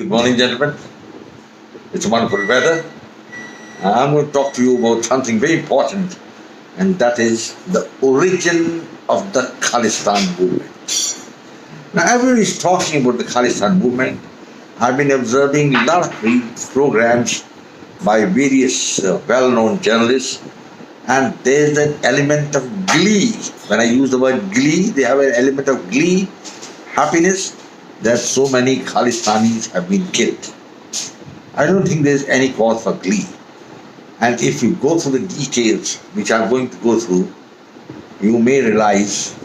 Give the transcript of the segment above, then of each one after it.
Good morning, gentlemen. It's wonderful weather. I'm going to talk to you about something very important, and that is the origin of the Khalistan movement. Now, everybody is talking about the Khalistan movement. I've been observing a lot of programs by various well-known journalists, and there's an element of glee. When I use the word glee, they have an element of glee, happiness, that so many Khalistanis have been killed. I don't think there's any cause for glee. And if you go through the details, which I'm going to go through, you may realize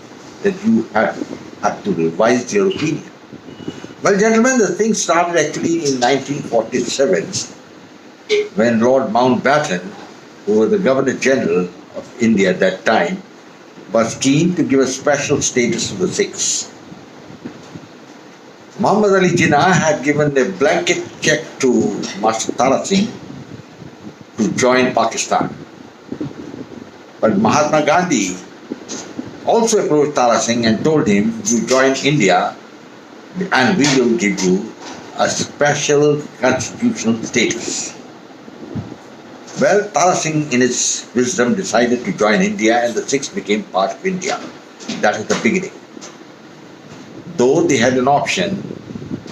that you have to revise your opinion. Well, gentlemen, the thing started actually in 1947 when Lord Mountbatten, who was the Governor General of India at that time, was keen to give a special status to the Sikhs. Muhammad Ali Jinnah had given a blanket check to Master Tara Singh to join Pakistan. But Mahatma Gandhi also approached Tara Singh and told him, you join India and we will give you a special constitutional status. Well, Tara Singh in his wisdom decided to join India and the Sikhs became part of India. That is the beginning. Though they had an option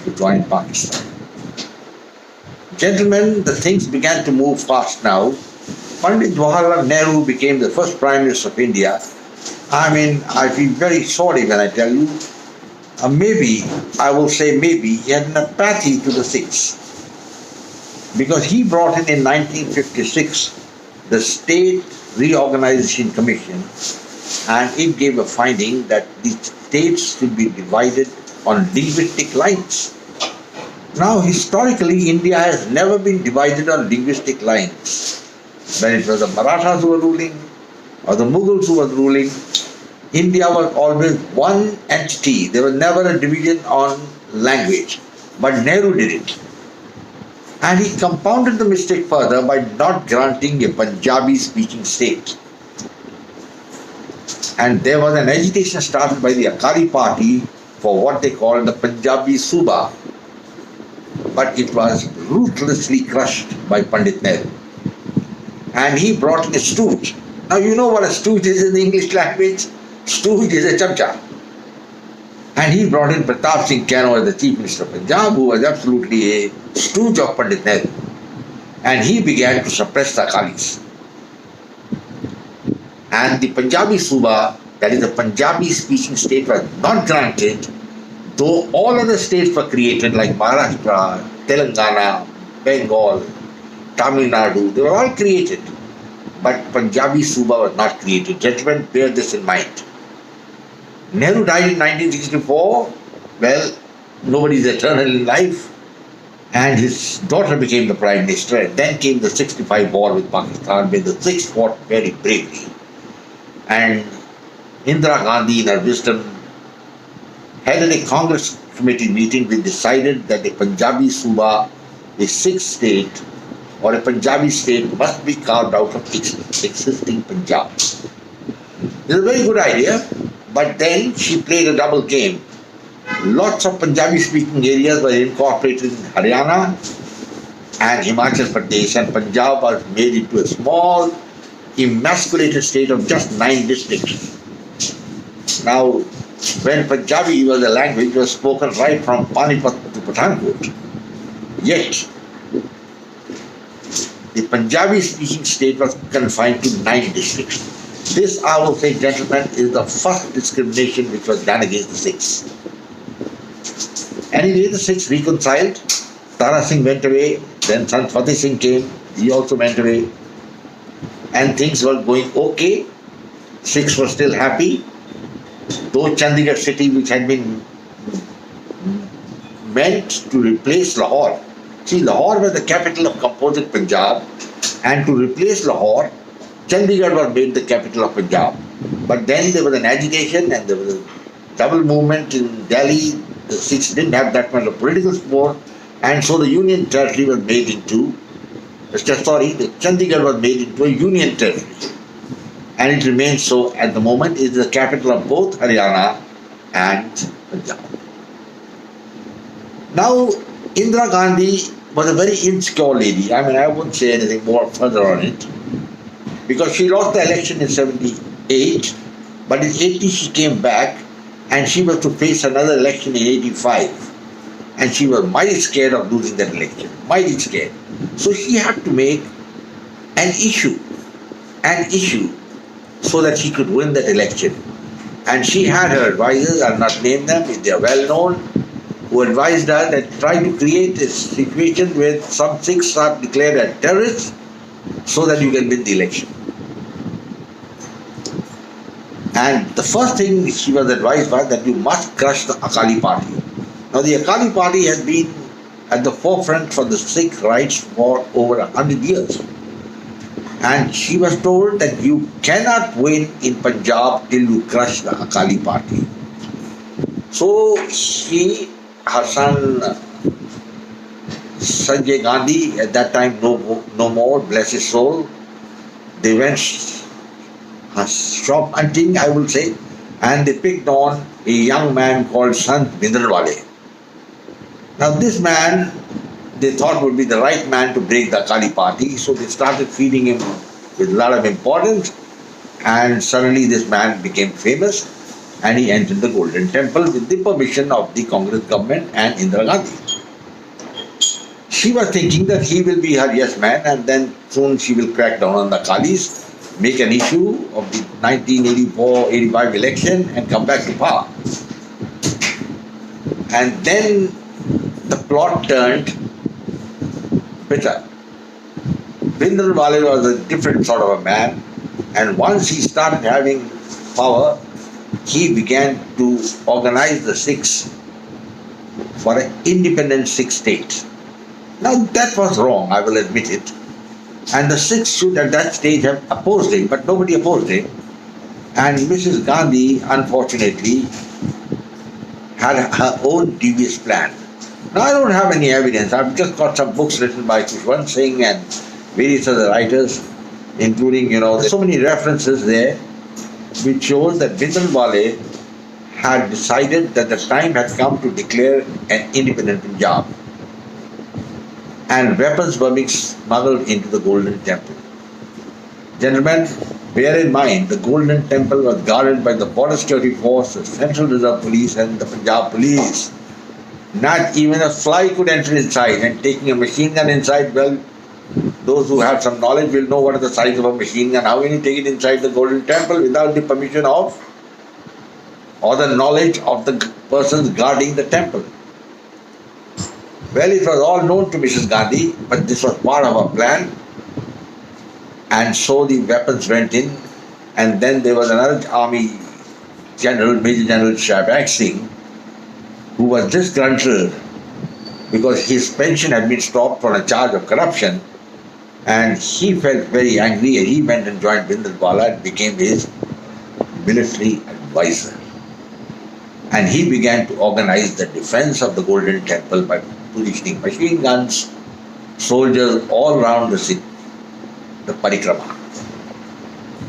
to join Pakistan. Gentlemen, the things began to move fast now. Pandit Jawaharlal Nehru became the first Prime Minister of India. I feel very sorry when I tell you, maybe, I will say maybe, he had an apathy to the Sikhs. Because he brought in 1956 the State Reorganization Commission, and it gave a finding that the states should be divided on linguistic lines. Now, historically, India has never been divided on linguistic lines. When it was the Marathas who were ruling or the Mughals who were ruling, India was always one entity. There was never a division on language. But Nehru did it. And he compounded the mistake further by not granting a Punjabi-speaking state. And there was an agitation started by the Akali party for what they called the Punjabi Suba. But it was ruthlessly crushed by Pandit Nehru. And he brought in a stooge. Now you know what a stooge is in the English language? Stooge is a chamcha. And he brought in Pratap Singh Cano as the Chief Minister of Punjab, who was absolutely a stooge of Pandit Nehru. And he began to suppress the Akalis. And the Punjabi Suba, that is the Punjabi-speaking state, was not granted, though all other states were created like Maharashtra, Telangana, Bengal, Tamil Nadu, they were all created. But Punjabi Suba was not created. Gentlemen, bear this in mind. Nehru died in 1964. Well, nobody is eternal in life. And his daughter became the Prime Minister. And then came the 65 war with Pakistan, where the Sikhs fought very bravely. And Indira Gandhi, in her wisdom, held a Congress committee meeting which decided that a Punjabi Suba, a Sikh state, or a Punjabi state must be carved out of existing Punjab. It's a very good idea, but then she played a double game. Lots of Punjabi-speaking areas were incorporated in Haryana and Himachal Pradesh, and Punjab was made into a small, emasculated state of just 9 districts. Now, when Punjabi was a language, it was spoken right from Panipat to Pathankot. Yet, the Punjabi-speaking state was confined to 9 districts. This, I will say, gentlemen, is the first discrimination which was done against the Sikhs. Anyway, the Sikhs reconciled. Tara Singh went away. Then Sant Fateh Singh came. He also went away. And things were going okay. Sikhs were still happy. Though Chandigarh city, which had been meant to replace Lahore. See, Lahore was the capital of composite Punjab, and to replace Lahore, Chandigarh was made the capital of Punjab. But then there was an agitation and there was a double movement in Delhi. The Sikhs didn't have that much of political support, and so the Union Territory was made into, the Chandigarh was made into a Union Territory. And it remains so at the moment. It is the capital of both Haryana and Punjab. Now, Indira Gandhi was a very insecure lady. I mean, I wouldn't say anything more further on it because she lost the election in 78, but in 80 she came back and she was to face another election in 85. And she was mighty scared of losing that election, mighty scared. So she had to make an issue so that she could win that election. And she had her advisors, I'll not name them, they are well known, who advised her that try to create a situation where some Sikhs are declared as terrorists so that you can win the election. And the first thing she was advised was that you must crush the Akali party. Now the Akali party has been at the forefront for the Sikh rights for over 100 years. And she was told that you cannot win in Punjab till you crush the Akali party. So her son Sanjay Gandhi, at that time no more, bless his soul, they went shop hunting, I will say, and they picked on a young man called Sant Bhindranwale. Now this man, they thought would be the right man to break the Akali party, so they started feeding him with a lot of importance, and suddenly this man became famous and he entered the Golden Temple with the permission of the Congress government and Indira Gandhi. She was thinking that he will be her yes man and then soon she will crack down on the Akalis, make an issue of the 1984-85 election and come back to power. And then the plot turned bitter. Bhindranwale was a different sort of a man, and once he started having power, he began to organize the Sikhs for an independent Sikh state. Now that was wrong, I will admit it. And the Sikhs should at that stage have opposed him, but nobody opposed him. And Mrs. Gandhi, unfortunately, had her own devious plan. Now I don't have any evidence. I've just got some books written by Khushwant Singh and various other writers, including, there's so many references there, which shows that Bhindranwale had decided that the time had come to declare an independent Punjab. And weapons were being smuggled into the Golden Temple. Gentlemen, bear in mind, the Golden Temple was guarded by the Border Security Force, the Central Reserve Police and the Punjab Police. Not even a fly could enter inside, and taking a machine gun inside, well, those who have some knowledge will know what is the size of a machine gun. How can you take it inside the Golden Temple without the permission of or the knowledge of the persons guarding the temple? Well, it was all known to Mrs. Gandhi, but this was part of her plan. And so the weapons went in, and then there was another army general, Major General Shahbaz Singh, who was disgruntled because his pension had been stopped on a charge of corruption, and he felt very angry and he went and joined Bhindranwale and became his military advisor. And he began to organize the defense of the Golden Temple by positioning machine guns, soldiers all around the city, the parikrama.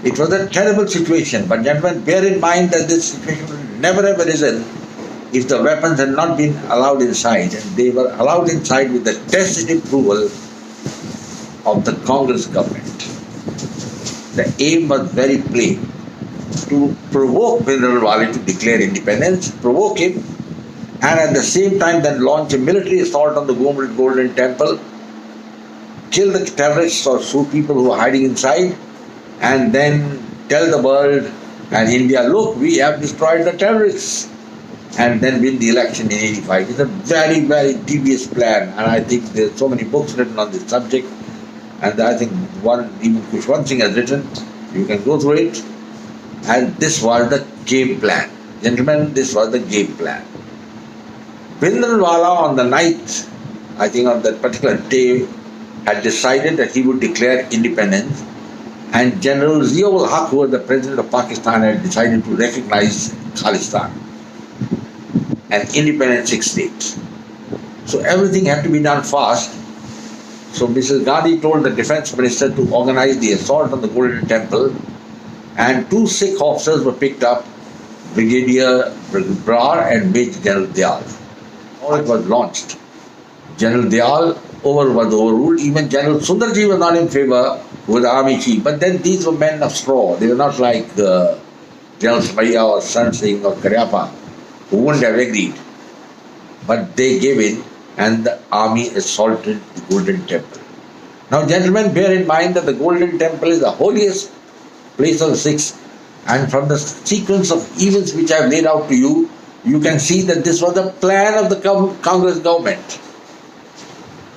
It was a terrible situation, but gentlemen, bear in mind that this situation would never have arisen if the weapons had not been allowed inside, and they were allowed inside with the tacit approval of the Congress government. The aim was very plain, to provoke Bhindranwale to declare independence, provoke him, and at the same time then launch a military assault on the Golden Temple, kill the terrorists or shoot people who are hiding inside, and then tell the world and India, look, we have destroyed the terrorists, and then win the election in 85. It's a very, very devious plan, and I think there's so many books written on this subject, and I think even Khushwant Singh has written, you can go through it, and this was the game plan. Gentlemen, this was the game plan. Bhindranwale on the night, I think on that particular day, had decided that he would declare independence, and General Zia-ul Haq, who was the president of Pakistan, had decided to recognize Khalistan, an independent Sikh state. So everything had to be done fast. So Mrs. Gandhi told the defense minister to organize the assault on the Golden Temple, and 2 Sikh officers were picked up, Brigadier Brar and Major General Dayal. All it was launched. General Dayal was overruled. Even General Sundarji was not in favor with the army chief. But then these were men of straw. They were not like General Samaya or San Singh or Karyapa, who wouldn't have agreed. But they gave in, and the army assaulted the Golden Temple. Now, gentlemen, bear in mind that the Golden Temple is the holiest place of the Sikhs. And from the sequence of events which I have laid out to you, you can see that this was the plan of the Congress government.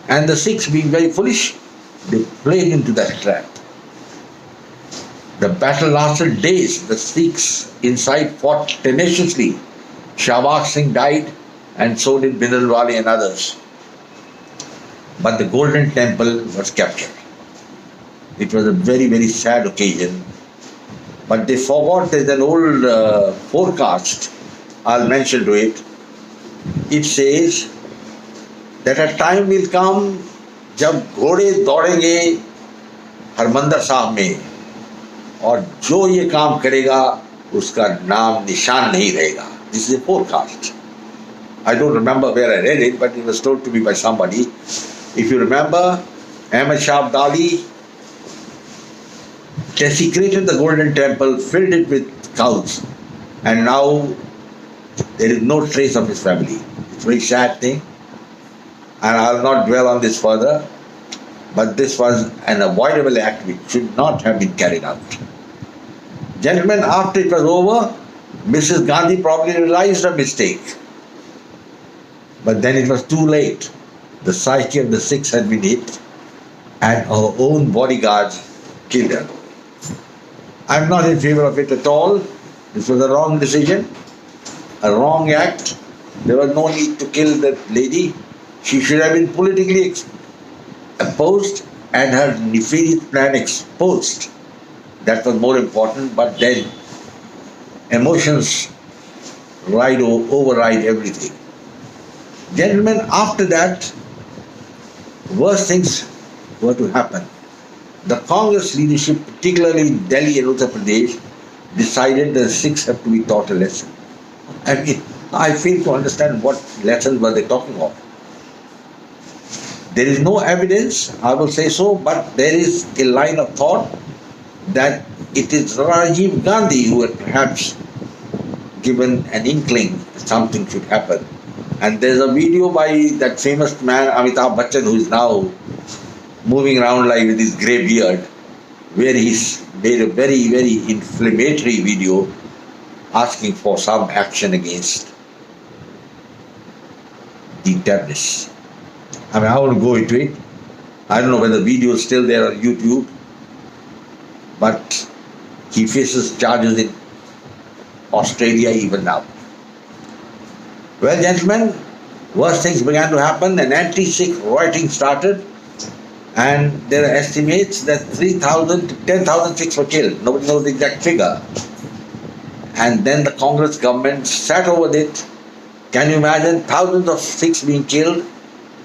And the Sikhs, being very foolish, they played into that trap. The battle lasted days. The Sikhs inside fought tenaciously. Shahbaz Singh died, and so did Bindranwale and others. But the Golden Temple was captured. It was a very, very sad occasion. But they forgot there's an old forecast, I'll mention to it. It says that a time will come जब घोड़े दौड़ेंगे हरमंदर साहब में और जो ये काम करेगा उसका नाम निशान नहीं रहेगा. This is a forecast. I don't remember where I read it, but it was told to me by somebody. If you remember, Ahmad Shah Abdali desecrated the Golden Temple, filled it with cows, and now there is no trace of his family. It's a very sad thing, and I'll not dwell on this further, but this was an avoidable act which should not have been carried out. Gentlemen, after it was over, Mrs. Gandhi probably realized her mistake, but then it was too late. The psyche of the Sikhs had been hit, and her own bodyguards killed her. I'm not in favor of it at all. This was a wrong decision, a wrong act. There was no need to kill that lady. She should have been politically opposed and her nefarious plan exposed. That was more important, but then emotions override everything. Gentlemen, after that, worse things were to happen. The Congress leadership, particularly in Delhi and Uttar Pradesh, decided the Sikhs have to be taught a lesson. I mean, I fail to understand what lessons were they talking of. There is no evidence, I will say so, but there is a line of thought that it is Rajiv Gandhi who had perhaps given an inkling that something should happen. And there's a video by that famous man, Amitabh Bachchan, who is now moving around like with his grey beard, where he's made a very, very inflammatory video asking for some action against the terrorists. I mean, I won't go into it. I don't know whether the video is still there on YouTube, but he faces charges in Australia even now. Well, gentlemen, worse things began to happen. An anti-Sikh rioting started, and there are estimates that 3,000 to 10,000 Sikhs were killed. Nobody knows the exact figure. And then the Congress government sat over it. Can you imagine thousands of Sikhs being killed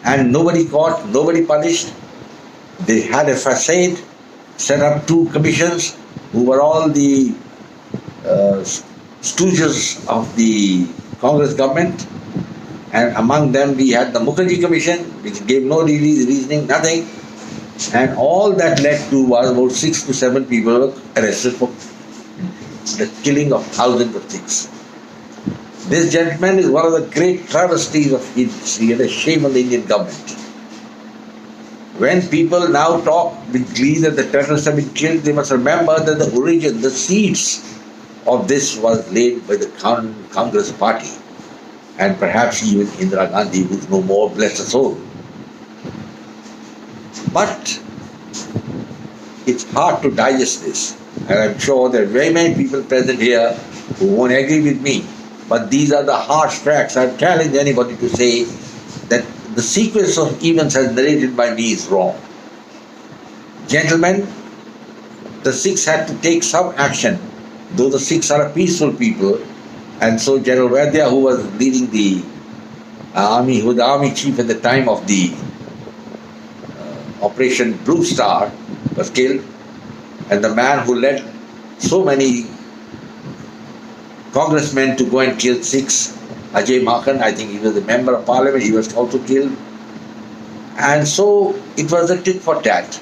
and nobody caught, nobody punished? They had a facade, set up two commissions who were all the stooges of the Congress government, and among them we had the Mukherjee Commission, which gave no reasoning, nothing, and all that led to was about 6 to 7 people were arrested for the killing of thousands of Sikhs. This gentleman is one of the great travesties of history and a shame on the Indian government. When people now talk with glee that the terrorists have been killed, they must remember that the origin, the seeds of this was laid by the Congress party, and perhaps even Indira Gandhi, who's no more, bless her soul. But it's hard to digest this, and I'm sure there are very many people present here who won't agree with me, but these are the harsh facts. I challenge anybody to say that the sequence of events as narrated by me is wrong. Gentlemen, the Sikhs had to take some action, though the Sikhs are a peaceful people, and so General Vaidya, who was leading the army, who was the army chief at the time of the Operation Blue Star, was killed, and the man who led so many congressmen to go and kill Sikhs, Ajay Makhan, I think he was a member of parliament, he was also killed. And so it was a tit for tat.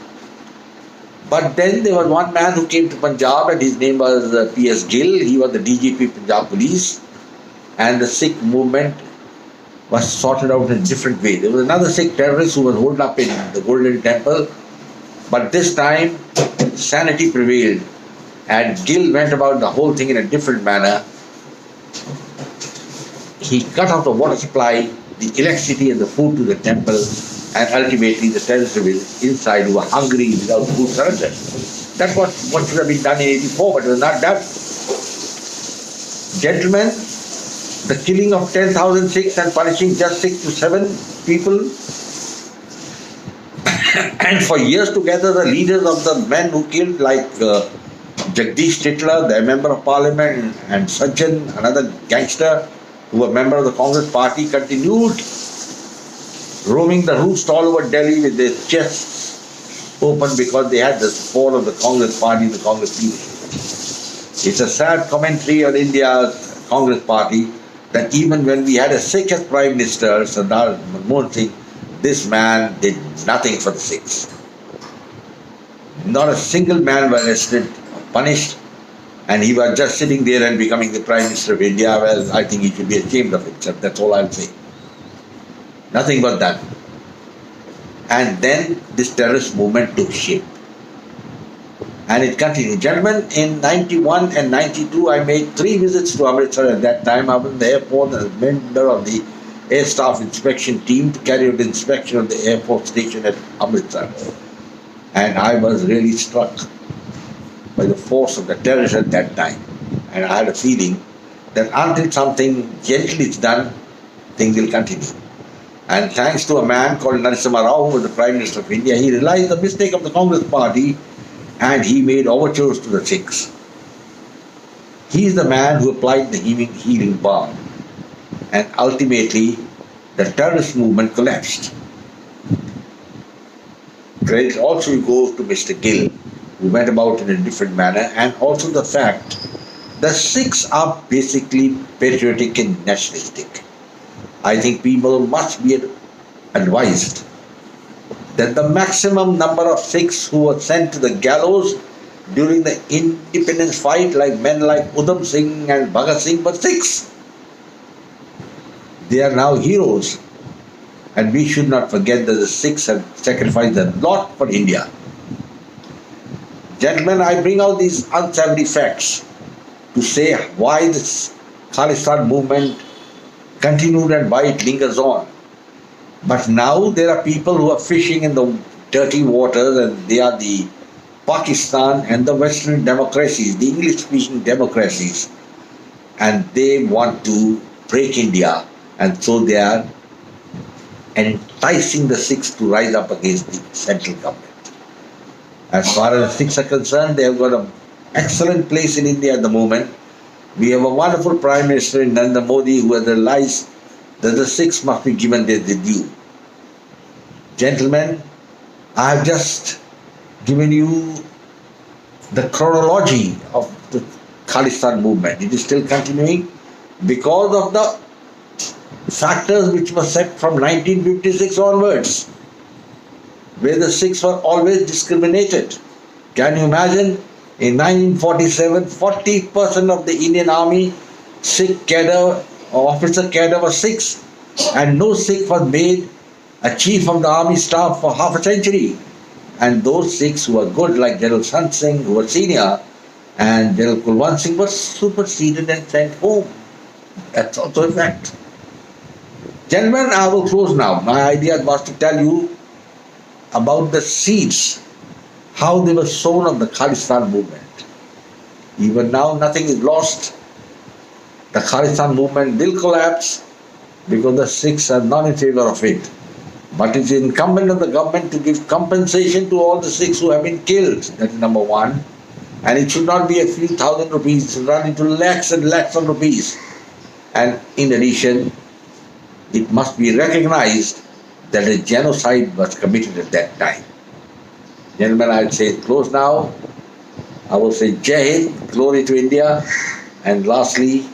But then there was one man who came to Punjab and his name was P.S. Gill. He was the DGP Punjab Police, and the Sikh movement was sorted out in a different way. There was another Sikh terrorist who was holed up in the Golden Temple, but this time sanity prevailed and Gill went about the whole thing in a different manner. He cut off the water supply, the electricity and the food to the temple, and ultimately the terrorists inside who were hungry without food surrendered. That's what should have been done in 84, but it was not done. Gentlemen, the killing of 10,000 Sikhs and punishing just 6 to 7 people, and for years together the leaders of the men who killed, like Jagdish Titler, the member of parliament, and Sajjan, another gangster who was a member of the Congress party, continued roaming the roofs all over Delhi with their chests open because they had the support of the Congress party, the Congress leadership. It's a sad commentary on India's Congress party that even when we had a Sikh as Prime Minister, Sardar Manmohan Singh, this man did nothing for the Sikhs. Not a single man was arrested or punished, and he was just sitting there and becoming the Prime Minister of India. Well, I think he should be ashamed of himself. That's all I'll say. Nothing but that. And then this terrorist movement took shape. And it continued. Gentlemen, in 91 and 92, I made 3 visits to Amritsar at that time. I was in the airport as a member of the Air Staff Inspection team to carry out the inspection of the airport station at Amritsar. And I was really struck by the force of the terrorists at that time. And I had a feeling that until something gentle is done, things will continue. And thanks to a man called Narasimha Rao, who was the Prime Minister of India, he realized the mistake of the Congress party and he made overtures to the Sikhs. He is the man who applied the healing balm. And ultimately, the terrorist movement collapsed. Credit also goes to Mr. Gill, who went about in a different manner, and also the fact the Sikhs are basically patriotic and nationalistic. I think people must be advised that the maximum number of Sikhs who were sent to the gallows during the independence fight, like men like Udham Singh and Bhagat Singh, were Sikhs. They are now heroes. And we should not forget that the Sikhs have sacrificed a lot for India. Gentlemen, I bring out these unsavory facts to say why this Khalistan movement continued and why it lingers on. But now there are people who are fishing in the dirty waters, and they are the Pakistan and the Western democracies, the English-speaking democracies, and they want to break India, and so they are enticing the Sikhs to rise up against the central government. As far as the Sikhs are concerned, they have got an excellent place in India at the moment. We have a wonderful Prime Minister in Narendra Modi who has realized that the Sikhs must be given their due. Gentlemen, I have just given you the chronology of the Khalistan movement. It is still continuing because of the factors which were set from 1956 onwards, where the Sikhs were always discriminated. Can you imagine? In 1947, 40% of the Indian Army Sikh cadre or officer cadre was Sikhs, and no Sikh was made a chief of the army staff for half a century. And those Sikhs who were good, like General Sant Singh, who were senior, and General Kulwant Singh, were superseded and sent home. That's also a fact. Gentlemen, I will close now. My idea was to tell you about the seeds, how they were sown of the Khalistan movement. Even now, nothing is lost. The Khalistan movement will collapse because the Sikhs are not in favor of it. But it is incumbent on the government to give compensation to all the Sikhs who have been killed. That is number one. And it should not be a few thousand rupees, it should run into lakhs and lakhs of rupees. And in addition, it must be recognized that a genocide was committed at that time. Gentlemen, I'll say close now. I will say Jai Hind, glory to India. And lastly,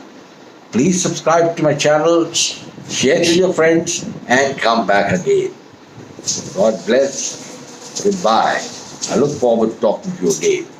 please subscribe to my channel, share it with your friends, and come back again. God bless. Goodbye. I look forward to talking to you again.